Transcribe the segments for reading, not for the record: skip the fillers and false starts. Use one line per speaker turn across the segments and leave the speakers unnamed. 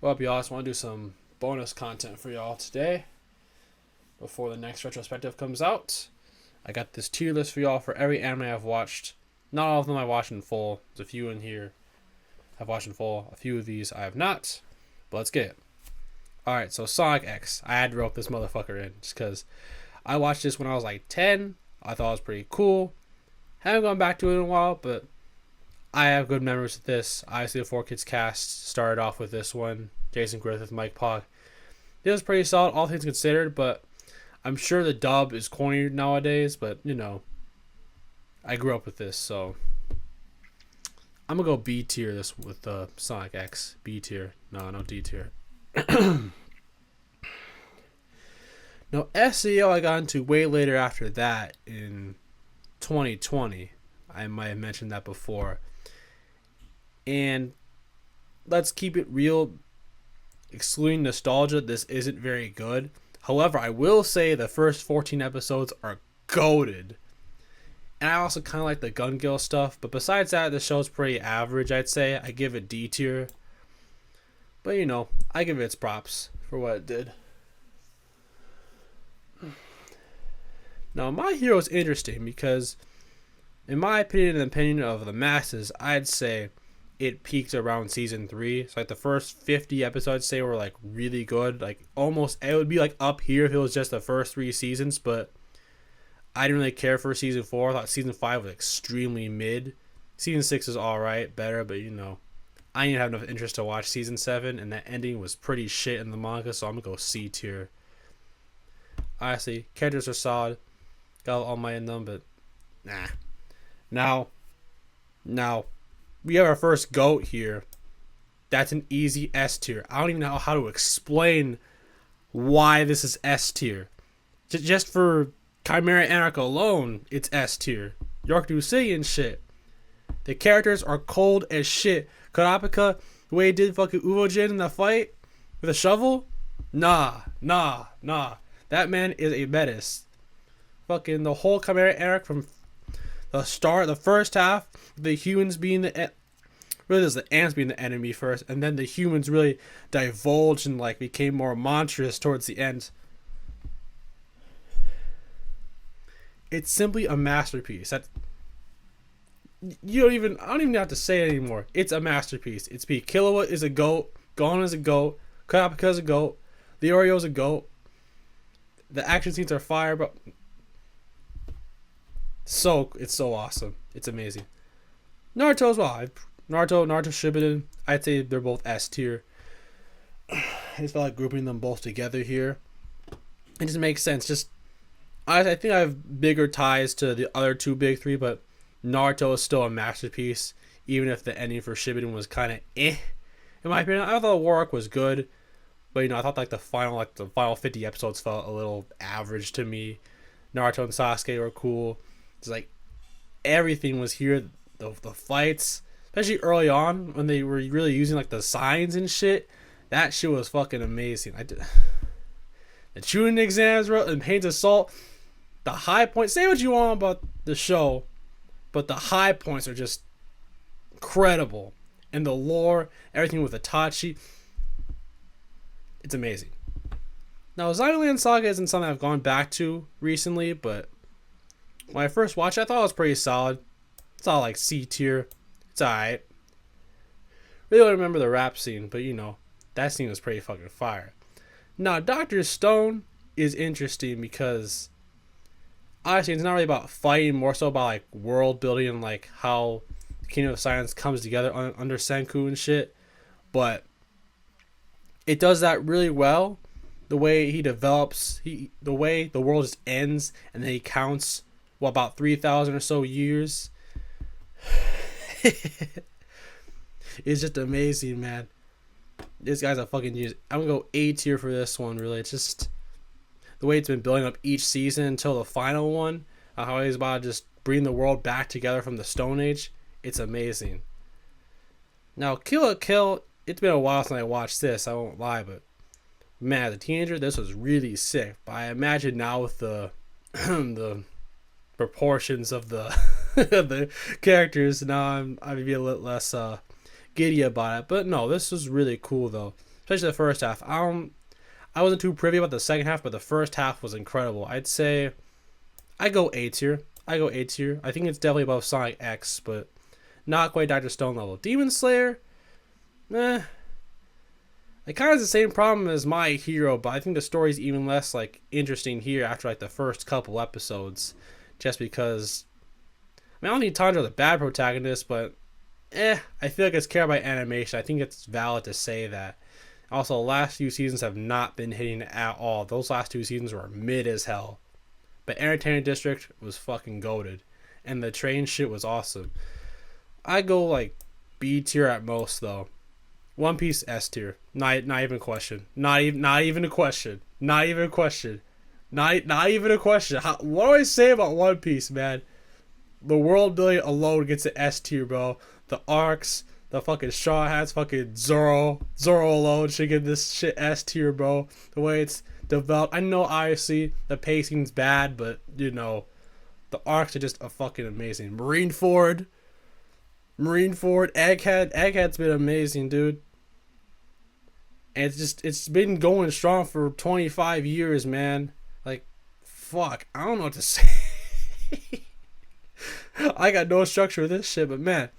Well, y'all, I just want to do some bonus content for y'all today before the next retrospective comes out. I got this tier list for y'all for every anime I've watched. Not all of them I watched in full. There's a few in here I've watched in full. A few of these I have not. But let's get it. Alright, so Sonic X. I had to rope this motherfucker in just because I watched this when I was like 10. I thought it was pretty cool. Haven't gone back to it in a while, but I have good memories of this. Obviously, the 4Kids cast started off with this one. Jason Griffith, Mike Pog. It was pretty solid, all things considered, but I'm sure the dub is corny nowadays, but, I grew up with this, so I'm going to go B tier this with Sonic X. B tier. No D tier. Now, SEO I got into way later after that in 2020. I might have mentioned that before. And let's keep it real. Excluding nostalgia, this isn't very good. However, I will say the first 14 episodes are goated. And I also kind of like the Gun Gale stuff. But besides that, the show's pretty average, I'd say. I give it D tier. But, I give it its props for what it did. Now, My Hero is interesting because, in my opinion and the opinion of the masses, I'd say it peaked around season 3. So, like, the first 50 episodes, say, were, like, really good. Like, almost, it would be, like, up here if it was just the first 3 seasons. But I didn't really care for season 4. I thought season 5 was extremely mid. Season 6 is alright, better, but, I didn't have enough interest to watch season 7. And that ending was pretty shit in the manga, so I'm going to go C tier. Honestly, characters are solid. Got all my in them, but nah. Now, we have our first GOAT here. That's an easy S tier. I don't even know how to explain why this is S tier. Just for Chimera Anarch alone, it's S tier. York City and shit. The characters are cold as shit. Kurapika, the way he did fucking Uvojin in the fight with a shovel? Nah. That man is a menace. Fucking the whole Chimera Anarch from the start, the first half, the humans being really there's the ants being the enemy first, and then the humans really divulged and like became more monstrous towards the end. It's simply a masterpiece. I don't even have to say it anymore. It's a masterpiece. It's B. Killua is a GOAT. Gon is a GOAT. Kurapika is a GOAT. The Oreo is a GOAT. The action scenes are fire, but it's so awesome. It's amazing. Naruto as well. Naruto Shippuden, I'd say they're both S tier. I just felt like grouping them both together here. It just makes sense. I think I have bigger ties to the other two big three, but Naruto is still a masterpiece, even if the ending for Shippuden was kind of eh. In my opinion, I thought War Arc was good, but I thought the final 50 episodes felt a little average to me. Naruto and Sasuke were cool. It's like everything was here. The fights, especially early on when they were really using like the signs and shit. That shit was fucking amazing. The Chunin exams, bro, and Pain's Assault. The high points. Say what you want about the show, but the high points are just incredible. And the lore, everything with Itachi. It's amazing. Now, Zombieland Saga isn't something I've gone back to recently, but when I first watched it, I thought it was pretty solid. It's all like C tier. It's alright. Really don't remember the rap scene, but that scene was pretty fucking fire. Now, Dr. Stone is interesting because honestly, it's not really about fighting, more so about like world building and like how the Kingdom of Silence comes together under Senku and shit. But it does that really well. The way he develops, the way the world just ends, and then he counts about 3,000 or so years. It's just amazing, man. This guy's a fucking genius. I'm gonna go A tier for this one. Really, it's just the way it's been building up each season until the final one. How he's about to just bring the world back together from the Stone Age. It's amazing. Now, Kill la Kill. It's been a while since I watched this. I won't lie, but man, as a teenager, this was really sick. But I imagine now with the the proportions of the the characters, now I'd be a little less giddy about it. But no, this was really cool though. especially the first half. I wasn't too privy about the second half, but the first half was incredible. I'd say I go A tier. I think it's definitely above Sonic X, but not quite Dr. Stone level. Demon Slayer, it kind of has the same problem as My Hero, but I think the story's even less like interesting here after like the first couple episodes, just because. I don't think Tanjiro's a bad protagonist, but I feel like it's carried by animation. I think it's valid to say that. Also, the last few seasons have not been hitting at all. Those last 2 seasons were mid as hell. But Entertainment District was fucking goated. And the train shit was awesome. I go like B tier at most though. One Piece S tier. Not even a question. Not even a question. Not even a question. Not even a question. What do I say about One Piece, man? The world building alone gets an S tier, bro. The arcs, the fucking Straw Hats, fucking Zoro alone should get this shit S tier, bro. The way it's developed. I know obviously the pacing's bad, but you know, the arcs are just a fucking amazing. Marineford, Egghead's been amazing, dude. And it's been going strong for 25 years, man. Like, fuck, I don't know what to say. I got no structure with this shit, but man,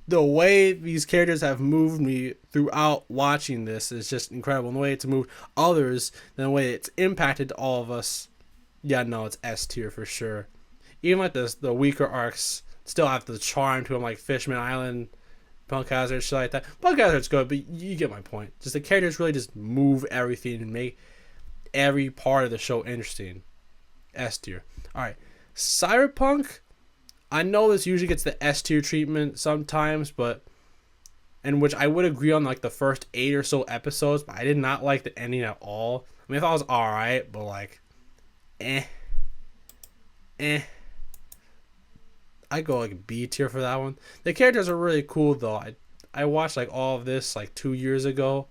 the way these characters have moved me throughout watching this is just incredible. And the way it's moved others, and the way it's impacted all of us, yeah, no, it's S tier for sure. Even like the weaker arcs still have the charm to them, like Fishman Island, Punk Hazard, shit like that. Punk Hazard's good, but you get my point. Just the characters really just move everything and make every part of the show interesting. S tier. Alright. Cyberpunk, I know this usually gets the S tier treatment sometimes, but in which I would agree on like the first 8 or so episodes, but I did not like the ending at all. I mean, I thought it was alright, but like, I go like B tier for that one. The characters are really cool though. I watched like all of this like 2 years ago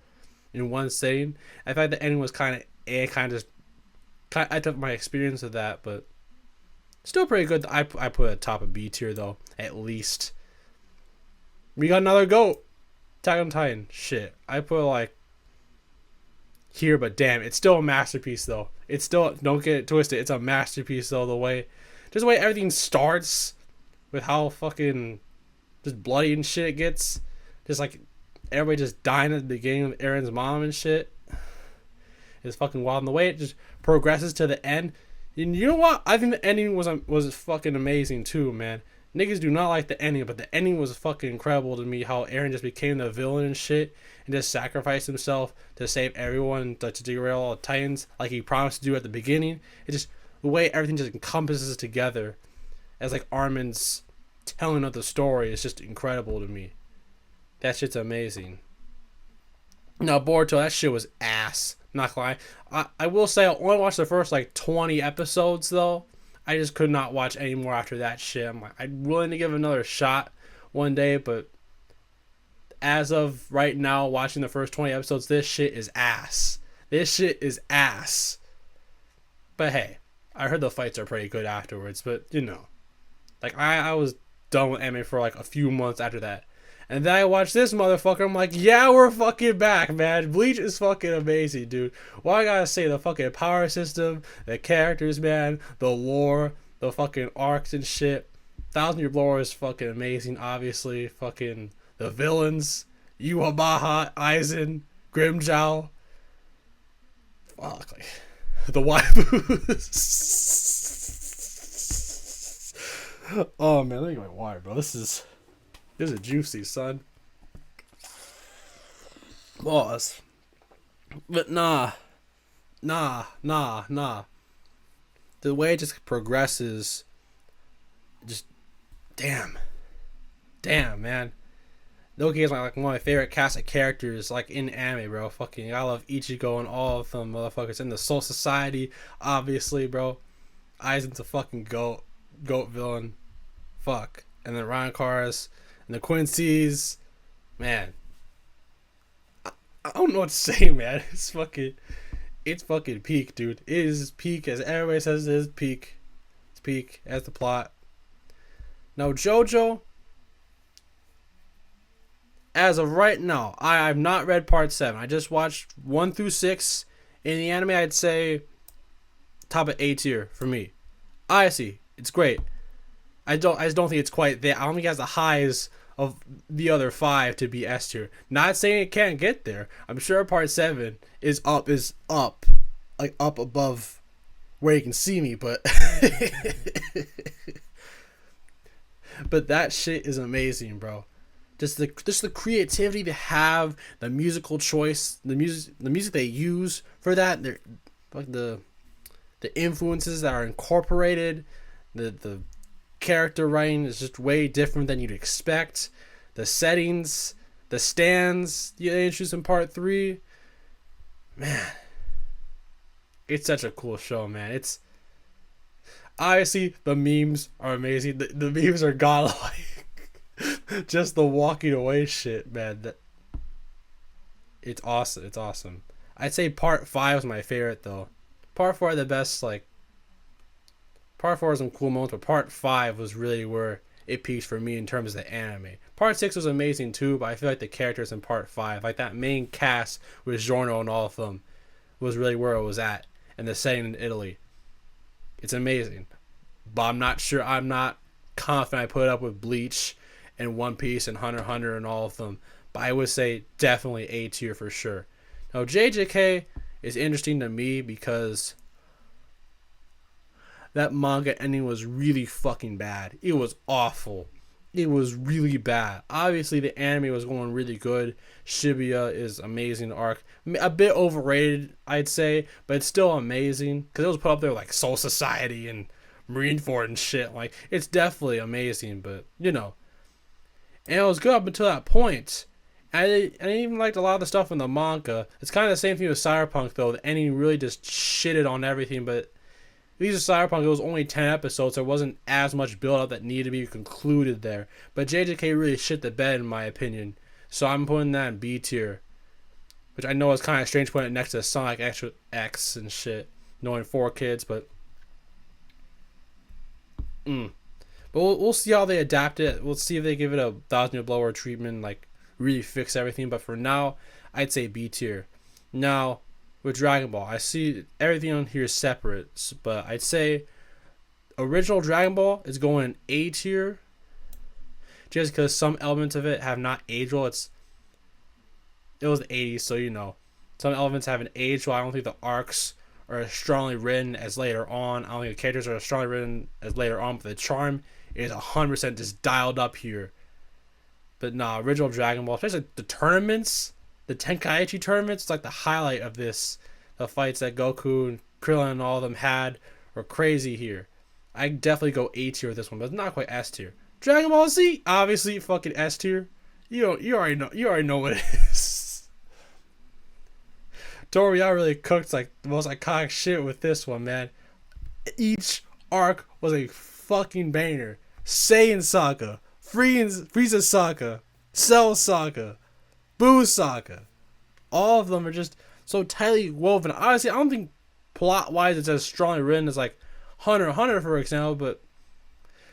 in one sitting. I thought the ending was kind of I took my experience of that, but still pretty good. I put it at top of B tier though, at least. We got another GOAT. Attack on Titan. Shit. I put like here, but damn, it's still a masterpiece though. It's still, don't get it twisted, it's a masterpiece though. The way everything starts with how fucking just bloody and shit it gets. Just like everybody just dying at the beginning of Aaron's mom and shit. It's fucking wild. And the way it just progresses to the end. And you know what? I think the ending was fucking amazing too, man. Niggas do not like the ending, but the ending was fucking incredible to me. How Aaron just became the villain and shit, and just sacrificed himself to save everyone, to derail all the Titans, like he promised to do at the beginning. It just, the way everything just encompasses together, as like Armin's telling of the story, is just incredible to me. That shit's amazing. Now Boruto, that shit was ass. Not gonna lie. I will say I only watched the first like 20 episodes though. I just could not watch any more after that shit. I'm willing to give it another shot one day, but as of right now, watching the first 20 episodes, this shit is ass. This shit is ass. But hey, I heard the fights are pretty good afterwards, but you know. Like I was done with anime for like a few months after that. And then I watched this motherfucker. I'm like, yeah, we're fucking back, man. Bleach is fucking amazing, dude. Well, I gotta say, the fucking power system, the characters, man, the lore, the fucking arcs and shit. 1,000 Year Lore is fucking amazing, obviously. Fucking the villains, Yuhabaha, Aizen, Grimjow. Fuck, like, the waifus. Oh, man, let me get my water, bro. This is juicy, son. Boss. But nah. The way it just progresses, just damn, man. Loki is like one of my favorite cast of characters, like in anime, bro. Fucking, I love Ichigo and all of them motherfuckers. In the Soul Society, obviously, bro. Aizen's a fucking goat villain. Fuck. And then Ryan Cars and the Quincy's, man. I don't know what to say, man. It's fucking peak, dude. It is peak, as everybody says it is peak. It's peak as the plot. Now JoJo, as of right now, I've not read part 7. I just watched 1 through 6. In the anime, I'd say top of A tier for me. I see. It's great. I just don't think it's quite there. I don't think it has the highs of the other 5 to be S tier. Not saying it can't get there. I'm sure part 7 is up, like up above where you can see me, but but that shit is amazing, bro. Just the creativity they have, the musical choice, the music they use for that, they're like the influences that are incorporated, the character writing is just way different than you'd expect. The settings, the stands they introduced in part 3, man, it's such a cool show, man. It's obviously the memes are amazing. The memes are godlike. Just the walking away shit, man. It's awesome. It's awesome. I'd say part 5 was my favorite though. Part 4 had the best, like, part 4 has some cool moments, but part 5 was really where it peaked for me in terms of the anime. Part 6 was amazing too, but I feel like the characters in part 5, like that main cast with Giorno and all of them, was really where it was at. And the setting in Italy. It's amazing. But I'm not confident I put it up with Bleach and One Piece and Hunter x Hunter and all of them. But I would say definitely A tier for sure. Now JJK is interesting to me because that manga ending was really fucking bad. It was awful. It was really bad. Obviously, the anime was going really good. Shibuya is amazing arc. A bit overrated, I'd say, but it's still amazing because it was put up there like Soul Society and Marineford and shit. Like, it's definitely amazing, but you know. And it was good up until that point. I even liked a lot of the stuff in the manga. It's kind of the same thing with Cyberpunk, though. The ending really just shitted on everything, but these are Cyberpunk. It was only 10 episodes. There wasn't as much build-up that needed to be concluded there. But JJK really shit the bed, in my opinion. So I'm putting that in B tier. Which I know is kind of strange putting it next to Sonic X and shit. Knowing 4 kids, but... But we'll see how they adapt it. We'll see if they give it a 1,000-year blower treatment, like, really fix everything. But for now, I'd say B tier. Now, with Dragon Ball, I see everything on here is separate, but I'd say original Dragon Ball is going in A tier just because some elements of it have not aged well. It was the 80s, so you know, some elements haven't aged well. I don't think the arcs are as strongly written as later on. I don't think the characters are as strongly written as later on, but the charm is 100% just dialed up here. But nah, original Dragon Ball, especially the tournaments, the Tenkaichi tournaments, it's like the highlight of this. The fights that Goku and Krillin and all of them had were crazy here. I definitely go A tier with this one, but it's not quite S tier. Dragon Ball Z, obviously fucking S tier. You already know what it is. Toriyama really cooked like the most iconic shit with this one, man. Each arc was a fucking banger. Saiyan Saga, Frieza Saga, Cell Saga, Boo Saga. All of them are just so tightly woven. Honestly, I don't think plot-wise it's as strongly written as like Hunter x Hunter, for example, but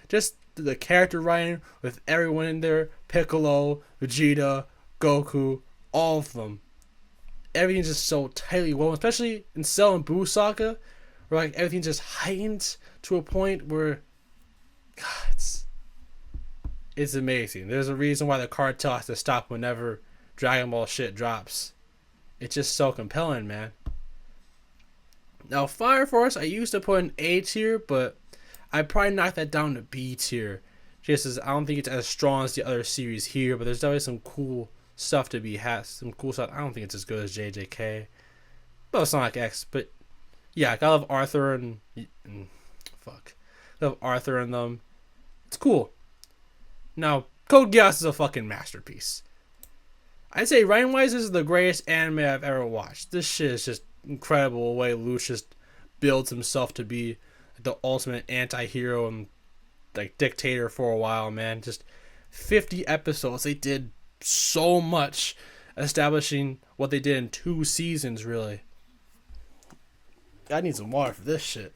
just the character writing with everyone in there, Piccolo, Vegeta, Goku, all of them. Everything's just so tightly woven, especially in Cell and Boo Saga, where like everything's just heightened to a point where, God, it's amazing. There's a reason why the cartel has to stop whenever Dragon Ball shit drops. It's just so compelling, man. Now, Fire Force, I used to put in A tier, but I'd probably knock that down to B tier. Just as I don't think it's as strong as the other series here, but there's definitely some cool stuff to be had. Some cool stuff. I don't think it's as good as JJK. Well, Sonic X, but yeah, I love Arthur and fuck. I love Arthur and them. It's cool. Now, Code Geass is a fucking masterpiece. I'd say writing-wise, this is the greatest anime I've ever watched. This shit is just incredible the way Lucius builds himself to be the ultimate anti-hero and like dictator for a while, man. Just 50 episodes. They did so much establishing what they did in 2 seasons, really. I need some water for this shit.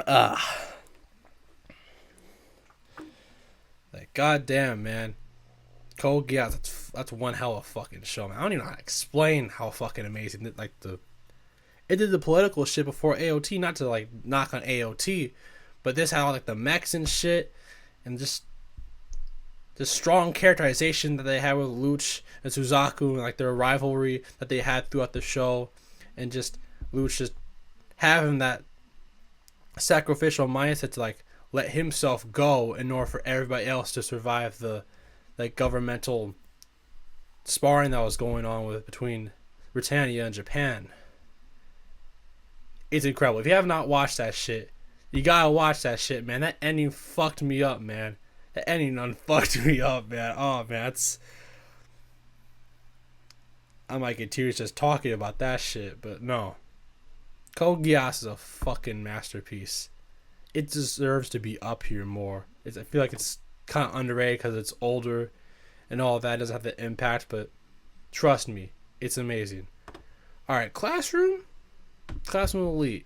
Like, goddamn, man. Code Geass, that's one hell of a fucking show, man. I don't even know how to explain how fucking amazing it did the political shit before AOT. Not to like knock on AOT, but this had all like the mechs and shit, and just the strong characterization that they had with Luch and Suzaku, and like their rivalry that they had throughout the show, and just Luch just having that sacrificial mindset to like let himself go in order for everybody else to survive the like governmental sparring that was going on with between Britannia and Japan. It's incredible. If you have not watched that shit, you gotta watch that shit, man. That ending fucked me up, man. That ending done fucked me up, man. Oh man, that's I might get tears just talking about that shit, but no. Code Geass is a fucking masterpiece. It deserves to be up here more. I feel like it's kind of underrated because it's older and all of that. It doesn't have the impact, but trust me, it's amazing. Alright, Classroom? Classroom Elite.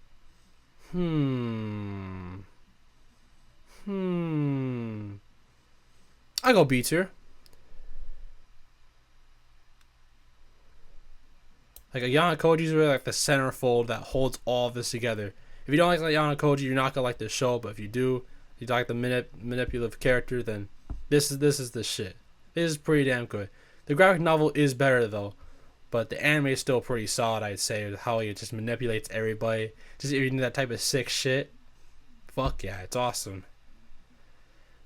I go B tier. Like Ayana Koji's really like the centerfold that holds all of this together. If you don't like Ayana Koji, you're not gonna like this show. But if you do, you like the manipulative character, then this is the shit. This is pretty damn good. The graphic novel is better though, but the anime is still pretty solid. I'd say how he just manipulates everybody, just even that type of sick shit. Fuck yeah, it's awesome.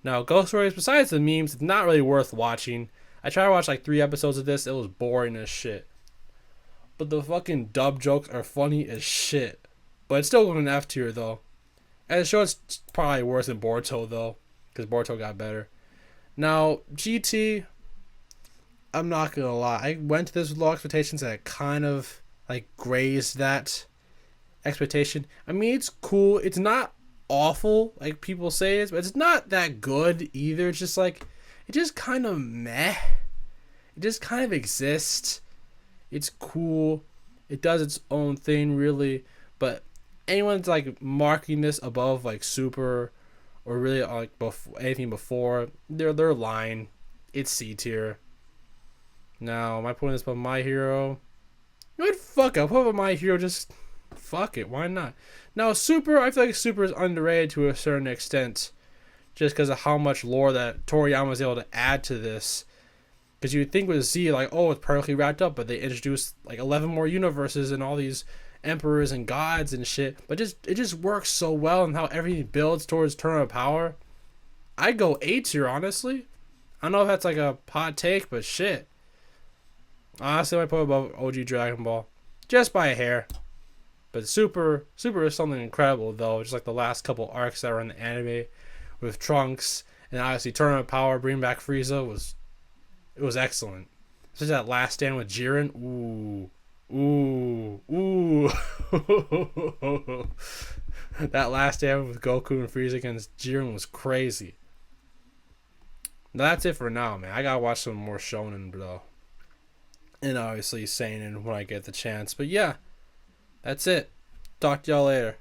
Now, Ghost Stories, besides the memes, it's not really worth watching. I tried to watch like 3 episodes of this. It was boring as shit. But the fucking dub jokes are funny as shit. But it's still an F tier though. And the show is probably worse than Boruto though, because Boruto got better. Now, GT, I'm not gonna lie. I went to this with low expectations and it kind of like grazed that expectation. I mean, it's cool. It's not awful like people say it is, but it's not that good either. It's just like, it just kind of meh. It just kind of exists. It's cool. It does its own thing, really. But anyone's like marking this above like Super or really like anything before, they're lying. It's C tier. Now, am I putting this above My Hero? You know what? Fuck it. I'll put above My Hero. Just fuck it. Why not? Now, Super, I feel like Super is underrated to a certain extent, just because of how much lore that Toriyama was able to add to this. Because you would think with Z, like, oh, it's perfectly wrapped up, but they introduced like 11 more universes and all these emperors and gods and shit. But it just works so well, and how everything builds towards Tournament of Power. I'd go A tier, honestly. I don't know if that's like a hot take, but shit. Honestly, I might put it above OG Dragon Ball, just by a hair. But Super is something incredible though. Just like the last couple arcs that were in the anime with Trunks, and obviously Tournament of Power, bringing back Frieza was excellent. Especially that last stand with Jiren. Ooh. That last stand with Goku and Frieza against Jiren was crazy. Now that's it for now, man. I gotta watch some more Shonen though. And obviously Seinen when I get the chance. But yeah, that's it. Talk to y'all later.